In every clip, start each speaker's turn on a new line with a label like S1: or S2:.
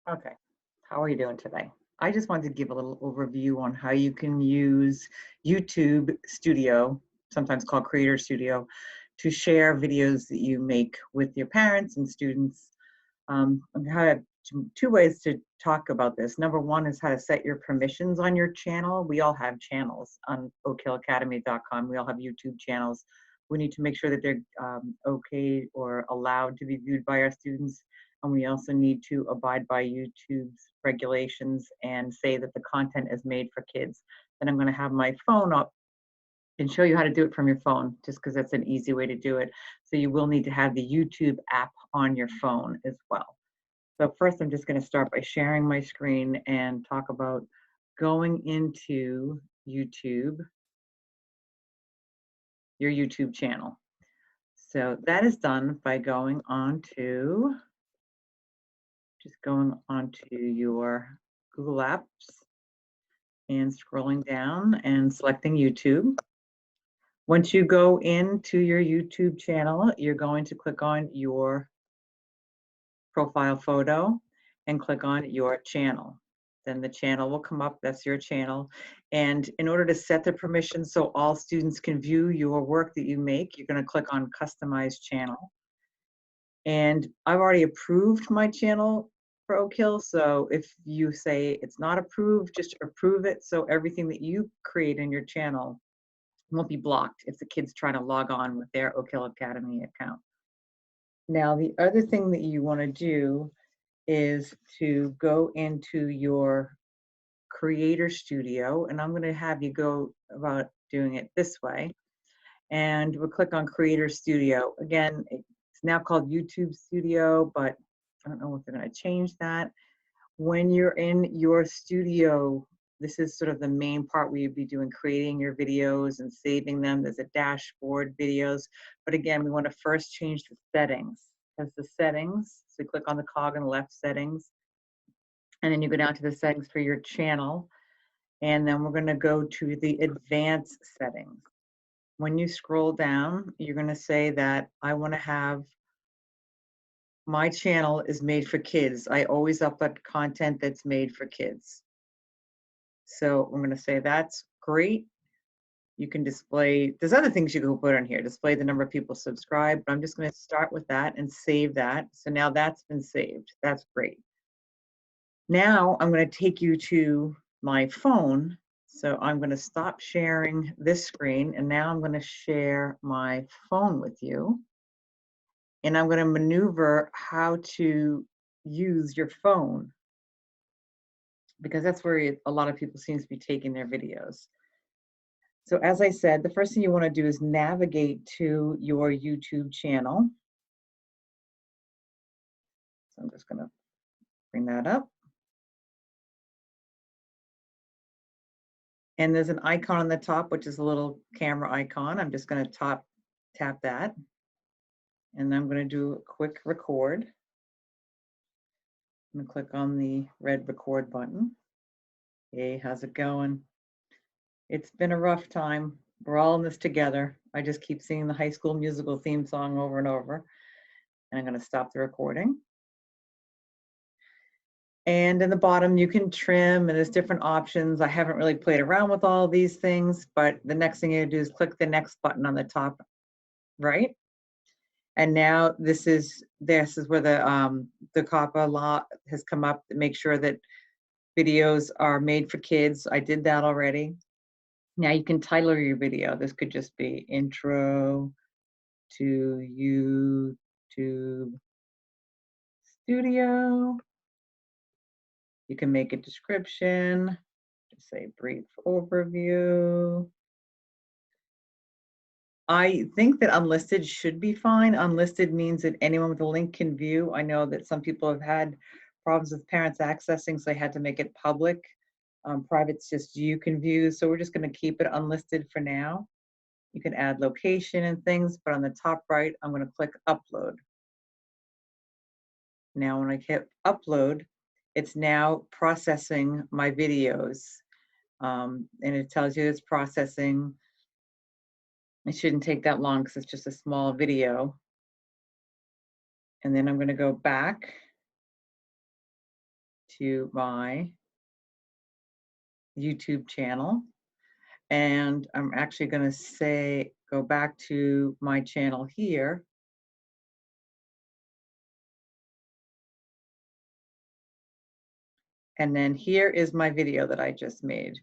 S1: Okay, how are you doing today? I just wanted to give a little overview on how you can use YouTube Studio, sometimes called Creator Studio, to share videos that you make with your parents and students. I have two ways to talk about this. Number one is how to set your permissions on your channel. We all have channels on oakhillacademy.com. We all have YouTube channels. We need to make sure that they're okay or allowed to be viewed by our students. And we also need to abide by YouTube's regulations and say that the content is made for kids. Then I'm going to have my phone up and show you how to do it from your phone, just because that's an easy way to do it. So you will need to have the YouTube app on your phone as well. So first, I'm just going to start by sharing my screen and talk about going into YouTube, your YouTube channel. So that is done by going onto your Google Apps and scrolling down and selecting YouTube. Once you go into your YouTube channel, you're going to click on your profile photo and click on your channel. Then the channel will come up, that's your channel. And in order to set the permissions so all students can view your work that you make, you're gonna click on Customize Channel. And I've already approved my channel for Oak Hill, so if you say it's not approved, just approve it so everything that you create in your channel won't be blocked if the kids try to log on with their Oak Hill Academy account. Now, the other thing that you wanna do is to go into your Creator Studio, and I'm going to have you go about doing it this way. And we'll click on Creator Studio. Again, it's now called YouTube Studio, but I don't know if they're going to change that. When you're in your studio, this is sort of the main part where you'd be doing creating your videos and saving them. There's a dashboard videos. But again, we want to first change the settings. As the settings, so click on the cog on the left, settings, and then you go down to the settings for your channel, and then we're going to go to the advanced settings. When you scroll down, you're going to say that I want to have my channel is made for kids. I always upload content that's made for kids. So I'm going to say that's great. You can display, there's other things you can put on here, display the number of people subscribed, but I'm just going to start with that and save that. So now that's been saved. That's great. Now I'm going to take you to my phone. So I'm going to stop sharing this screen, and now I'm going to share my phone with you. And I'm going to maneuver how to use your phone, because that's where a lot of people seem to be taking their videos. So as I said, the first thing you want to do is navigate to your YouTube channel. So I'm just going to bring that up. And there's an icon on the top, which is a little camera icon. I'm just going to tap that. And I'm going to do a quick record. I'm going to click on the red record button. Hey, how's it going? It's been a rough time. We're all in this together. I just keep singing the High School Musical theme song over and over. And I'm going to stop the recording. And in the bottom, you can trim, and there's different options. I haven't really played around with all these things, but the next thing you do is click the next button on the top right. And now this is where the COPPA law has come up to make sure that videos are made for kids. I did that already. Now you can title your video. This could just be Intro to YouTube Studio. You can make a description, just say brief overview. I think that unlisted should be fine. Unlisted means that anyone with a link can view. I know that some people have had problems with parents accessing, so they had to make it public. Private's just you can view, so we're just going to keep it unlisted for now. You can add location and things, but on the top right, I'm going to click upload. Now when I hit upload, it's now processing my videos. And it tells you it's processing. It shouldn't take that long because it's just a small video. And then I'm going to go back to my YouTube channel. And I'm actually going to say, go back to my channel here. And then here is my video that I just made.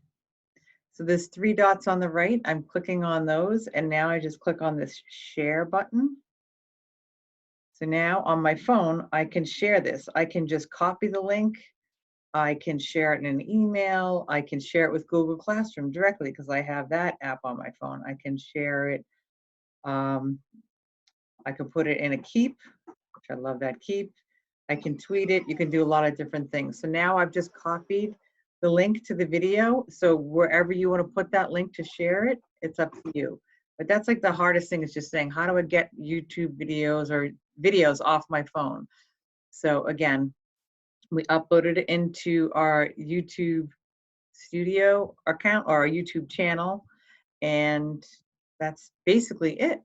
S1: So there's 3 dots on the right. I'm clicking on those, and now I just click on this share button. So now on my phone, I can share this. I can just copy the link. I can share it in an email. I can share it with Google Classroom directly because I have that app on my phone. I can share it. I can put it in a Keep, which I love that Keep. I can tweet it. You can do a lot of different things. So now I've just copied the link to the video. So wherever you want to put that link to share it, it's up to you. But that's like the hardest thing, is just saying, how do I get YouTube videos or videos off my phone? So again, we uploaded it into our YouTube studio account or our YouTube channel, and that's basically it.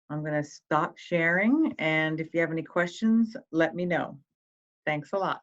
S1: I'm going to stop sharing, and if you have any questions, let me know. Thanks a lot.